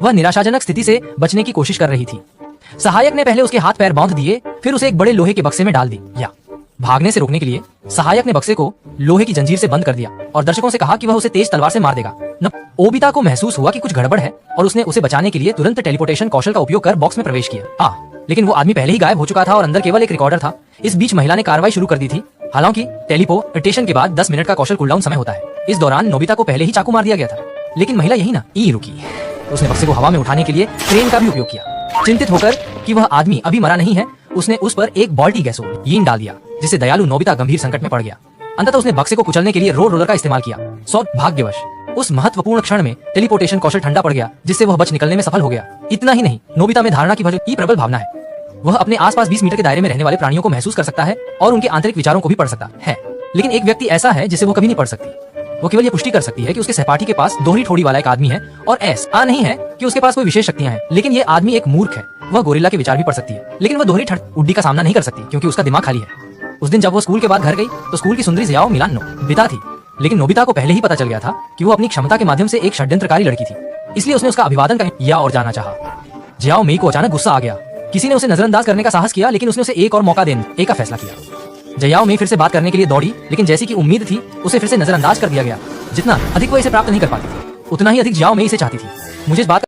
वह निराशाजनक स्थिति से बचने की कोशिश कर रही थी। सहायक ने पहले उसके हाथ पैर बांध दिए, फिर उसे एक बड़े लोहे के बक्से में डाल दी। या भागने से रोकने के लिए सहायक ने बक्से को लोहे की जंजीर से बंद कर दिया और दर्शकों से कहा कि वह उसे तेज तलवार से मार देगा। ओबिता को महसूस हुआ कि कुछ गड़बड़ है और उसने उसे बचाने के लिए तुरंत टेलीपोर्टेशन कौशल का उपयोग कर बॉक्स में प्रवेश किया। लेकिन वो आदमी पहले ही गायब हो चुका था और अंदर केवल एक रिकॉर्डर था। इस बीच महिला ने कार्रवाई शुरू कर दी थी। हालांकि टेलीपोर्टेशन के बाद 10 मिनट का कौशल कूलडाउन समय होता है। इस दौरान नोबिता को पहले ही चाकू मार दिया गया था, लेकिन महिला यही ना रुकी। उसने बक्से को हवा में उठाने के लिए क्रेन का भी उपयोग किया। चिंतित होकर कि वह आदमी अभी मरा नहीं है, उसने उस पर एक बॉल्टी गैसोलीन डाल दिया, जिससे दयालु नोबिता गंभीर संकट में पड़ गया। अंततः उसने बक्से को कुचलने के लिए रोलर का इस्तेमाल किया। सौभाग्यवश उस महत्वपूर्ण क्षण में टेलीपोर्टेशन कौशल ठंडा पड़ गया, जिससे वह बच निकलने में सफल हो गया। इतना ही नहीं, नोबिता में धारणा की प्रबल भावना है। वह अपने आसपास 20 मीटर के दायरे में रहने वाले प्राणियों को महसूस कर सकता है और उनके आंतरिक विचारों को भी पढ़ सकता है। लेकिन एक व्यक्ति ऐसा है जिसे वो कभी नहीं पढ़ सकती। वो केवल ये पुष्टि कर सकती है कि उसके सहपाठी के पास दोहरी ठोड़ी वाला एक आदमी है और ऐसा नहीं है कि उसके पास कोई विशेष शक्तियां हैं। लेकिन ये आदमी एक मूर्ख है। वह गोरिल्ला के विचार भी पढ़ सकती है, लेकिन वह दोहरी उड्डी का सामना नहीं कर सकती क्योंकि उसका दिमाग खाली है। उस दिन जब वो स्कूल के बाद घर गई तो स्कूल की सुंदरी जियाओ मिलान नोबिता थी, लेकिन नोबिता को पहले ही पता चल गया था कि वो अपनी क्षमता के माध्यम से एक षड्यंत्रकारी लड़की थी। इसलिए उसने उसका अभिवादन किया और जाना चाहा। जियाओ मेई को अचानक गुस्सा आ गया। किसी ने उसे नजरअंदाज करने का साहस किया, लेकिन उसने उसे एक और मौका देने का फैसला किया। जियाओ मेई फिर से बात करने के लिए दौड़ी, लेकिन जैसी कि उम्मीद थी उसे फिर से नजरअंदाज कर दिया गया। जितना अधिक वो इसे प्राप्त नहीं कर पाती थी, उतना ही अधिक जियाओ मेई इसे चाहती थी। मुझे इस बात